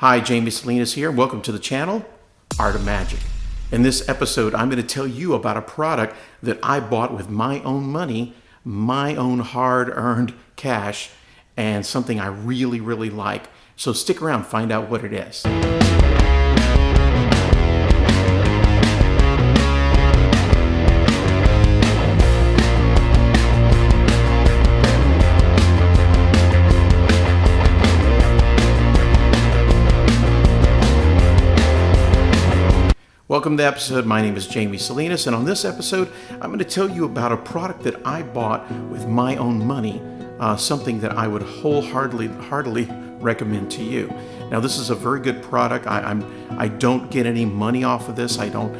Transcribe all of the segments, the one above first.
Hi, Jamie Salinas here, and welcome to the channel, Art of Magic. In this episode, I'm going to tell you about a product that I bought with my own money, my own hard-earned cash, and something I really, really like. So stick around, find out what it is. Welcome to the episode. My name is Jamie Salinas, and on this episode, I'm going to tell you about a product that I bought with my own money, something that I would wholeheartedly recommend to you. Now, this is a very good product. I don't get any money off of this. I don't.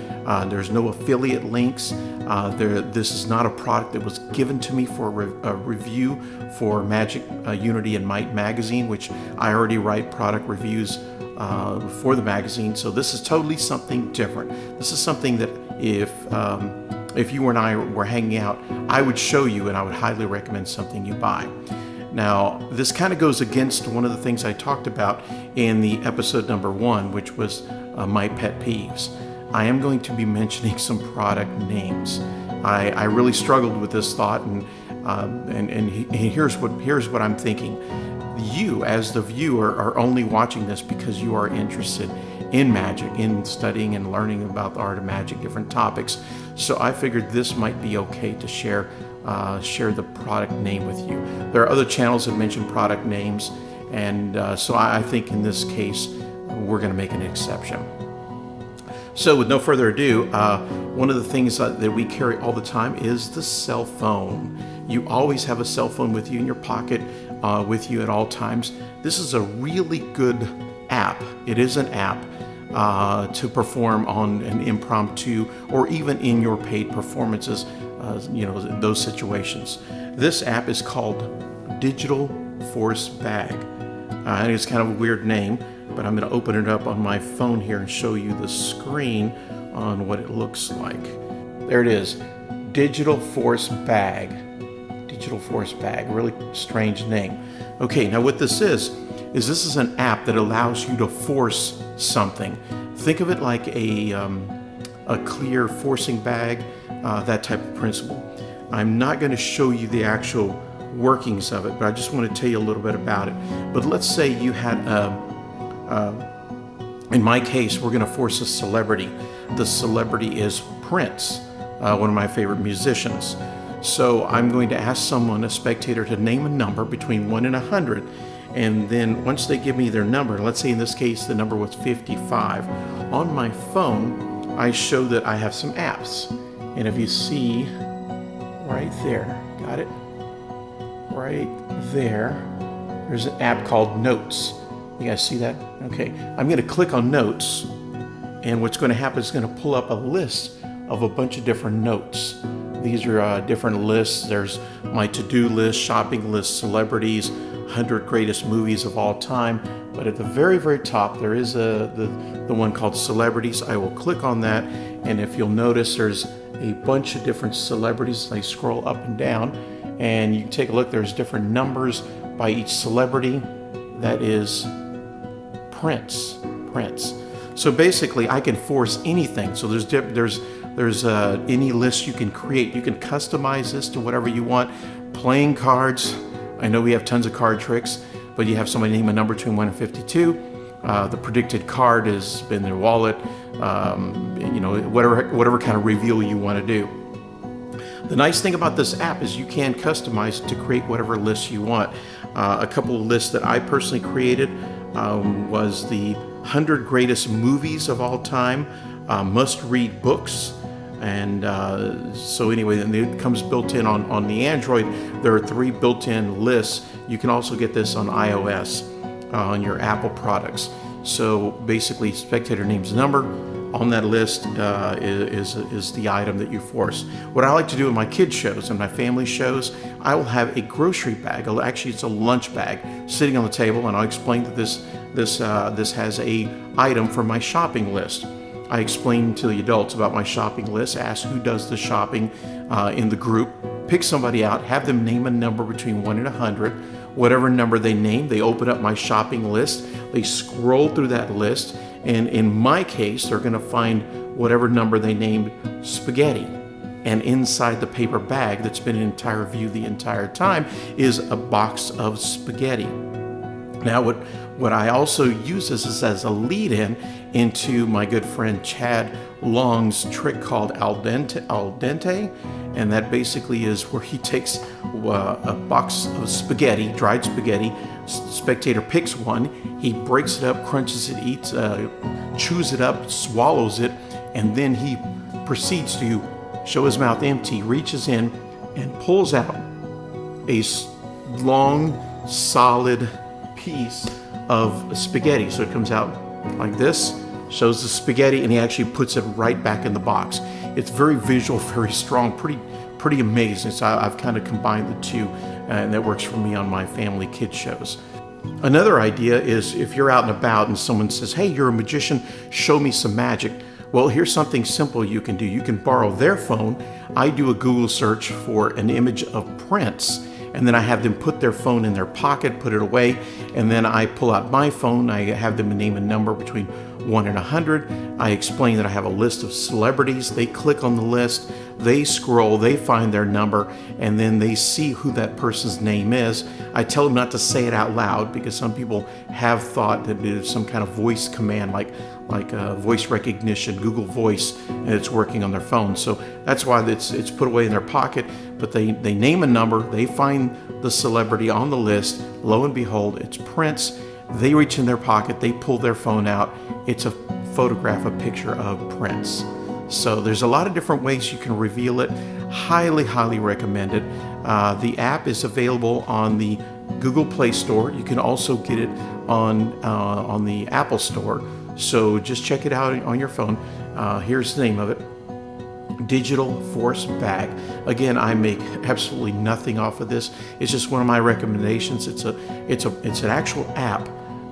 There's no affiliate links. This is not a product that was given to me for a review for Magic, Unity, and Might magazine, which I already write product reviews for the magazine. So this is totally something different. This is something that if you and I were hanging out, I would show you, and I would highly recommend something you buy. Now, this kind of goes against one of the things I talked about in the episode number 1, which was my pet peeves. I am going to be mentioning some product names. I really struggled with this thought, and here's what I'm thinking. You, as the viewer, are only watching this because you are interested in magic, in studying and learning about the art of magic, different topics. So I figured this might be okay to share the product name with you. There are other channels that mention product names, and so I think in this case we're going to make an exception. So with no further ado, one of the things that we carry all the time is the cell phone. You always have a cell phone with you in your pocket, with you at all times. This is a really good app. It is an app to perform on an impromptu or even in your paid performances, those situations. This app is called Digital Force Bag. I think it's kind of a weird name, but I'm going to open it up on my phone here and show you the screen on what it looks like. There it is, Digital Force Bag. Digital Force Bag, really strange name. Okay, now what this is this is an app that allows you to force something. Think of it like a clear forcing bag, that type of principle. I'm not going to show you the actual workings of it, but I just want to tell you a little bit about it. But let's say you had in my case, we're going to force a celebrity. The celebrity is Prince, one of my favorite musicians. So I'm going to ask a spectator, to name a number between 1 and 100. And then once they give me their number, let's say in this case the number was 55, on my phone I show that I have some apps. And if you see right there, got it? Right there, there's an app called Notes. You guys see that? Okay, I'm going to click on Notes, and what's going to happen is it's going to pull up a list of a bunch of different notes. These are different lists. There's my to-do list, shopping list, celebrities, 100 greatest movies of all time. But at the very, very top, there is the one called Celebrities. I will click on that, and if you'll notice, there's a bunch of different celebrities. I scroll up and down, and you can take a look. There's different numbers by each celebrity. That is Prince. So basically, I can force anything. So there's any list you can create. You can customize this to whatever you want. Playing cards. I know we have tons of card tricks, but you have somebody name a number between 1 and 52. The predicted card is in their wallet. Whatever kind of reveal you want to do. The nice thing about this app is you can customize it to create whatever list you want. A couple of lists that I personally created was the 100 greatest movies of all time, must-read books, and so anyway, and it comes built in on the Android. There are 3 built-in lists. You can also get this on iOS, on your Apple products. So basically, spectator names number. On that list is the item that you force. What I like to do in my kids shows and my family shows, I will have a grocery bag. Actually, it's a lunch bag sitting on the table, and I'll explain that this has a item from my shopping list. I explain to the adults about my shopping list, ask who does the shopping in the group, pick somebody out, have them name a number between 1 and 100. whatever number they name. They open up my shopping list. They scroll through that list. And in my case, they're going to find whatever number they named spaghetti. And inside the paper bag that's been in entire view the entire time is a box of spaghetti. Now, what I also use this is as a lead-in into my good friend Chad Long's trick called al dente, and that basically is where he takes a box of spaghetti, dried spaghetti. Spectator picks one, he breaks it up, crunches it, eats, chews it up, swallows it, and then he proceeds to show his mouth empty, reaches in and pulls out a long, solid piece of spaghetti. So it comes out like this, shows the spaghetti, and he actually puts it right back in the box. It's very visual, very strong, pretty amazing. So I've kind of combined the two, and that works for me on my family kids shows. Another idea is if you're out and about and someone says, hey, you're a magician, show me some magic. Well, here's something simple you can do. You can borrow their phone. I do a Google search for an image of Prince, and then I have them put their phone in their pocket, put it away, and then I pull out my phone. I have them name a number between 1 and 100. I explain that I have a list of celebrities. They click on the list, they scroll, they find their number, and then they see who that person's name is. I tell them not to say it out loud because some people have thought that it is some kind of voice command like voice recognition, Google Voice, and it's working on their phone. So that's why it's put away in their pocket, but they name a number, they find the celebrity on the list, lo and behold, it's Prince. They reach in their pocket, they pull their phone out, it's a photograph, a picture of Prince. So there's a lot of different ways you can reveal it. Highly, highly recommend it. The app is available on the Google Play Store. You can also get it on the Apple Store. So just check it out on your phone. Here's the name of it. Digital Force Bag. Again, I make absolutely nothing off of this. It's just one of my recommendations. It's an actual app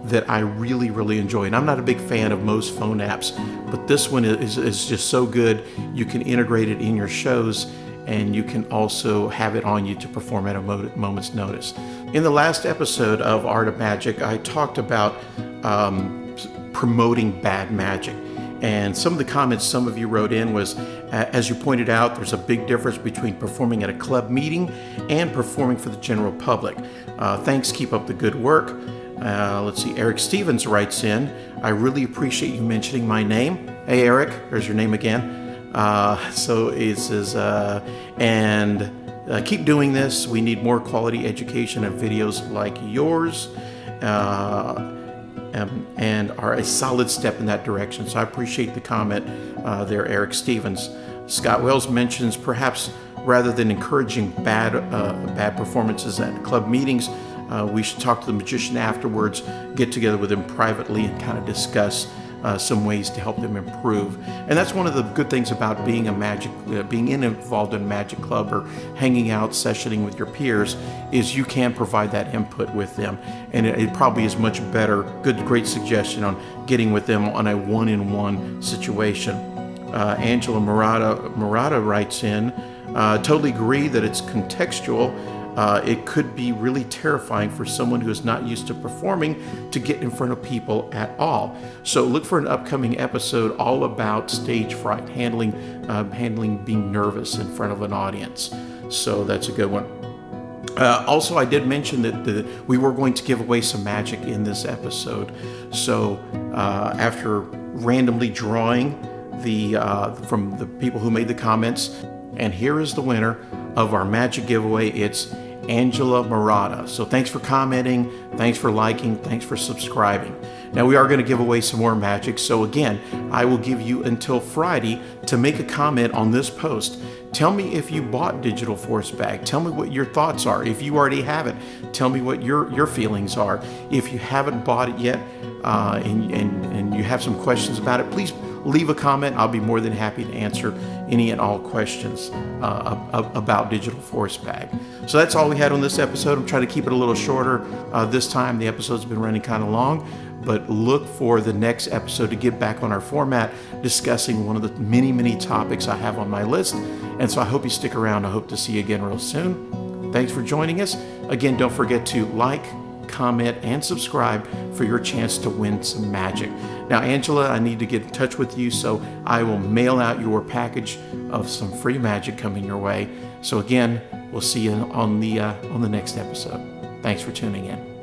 that I really, really enjoy. And I'm not a big fan of most phone apps, but this one is just so good. You can integrate it in your shows, and you can also have it on you to perform at a moment's notice. In the last episode of Art of Magic, I talked about promoting bad magic. And some of the comments some of you wrote in was, as you pointed out, there's a big difference between performing at a club meeting and performing for the general public. Thanks, keep up the good work. Let's see, Eric Stevens writes in, I really appreciate you mentioning my name. Hey Eric, there's your name again. So it says, keep doing this. We need more quality education and videos like yours. And are a solid step in that direction. So I appreciate the comment there, Eric Stevens. Scott Wells mentions perhaps rather than encouraging bad performances at club meetings, we should talk to the magician afterwards, get together with him privately and kind of discuss some ways to help them improve. And that's one of the good things about being involved in a magic club or hanging out, sessioning with your peers, is you can provide that input with them. And it probably is much better. Great suggestion on getting with them on a one-in-one situation. Angela Murata writes in, totally agree that it's contextual. It could be really terrifying for someone who is not used to performing to get in front of people at all. So look for an upcoming episode all about stage fright, handling being nervous in front of an audience. So that's a good one. Also, I did mention that we were going to give away some magic in this episode. So after randomly drawing from the people who made the comments, and here is the winner of our magic giveaway. It's Angela Murata. So thanks for commenting, thanks for liking, thanks for subscribing. Now we are going to give away some more magic. So again, I will give you until Friday to make a comment on this post. Tell me if you bought Digital Force Bag. Tell me what your thoughts are. If you already have it, tell me what your feelings are. If you haven't bought it yet and you have some questions about it, please leave a comment. I'll be more than happy to answer any and all questions about Digital Force Bag. So that's all we had on this episode. I'm trying to keep it a little shorter this time. The episode's been running kind of long, but look for the next episode to get back on our format, discussing one of the many, many topics I have on my list. And so I hope you stick around. I hope to see you again real soon. Thanks for joining us. Again, don't forget to like, comment, and subscribe for your chance to win some magic. Now, Angela, I need to get in touch with you, so I will mail out your package of some free magic coming your way. So again, we'll see you on the next episode. Thanks for tuning in.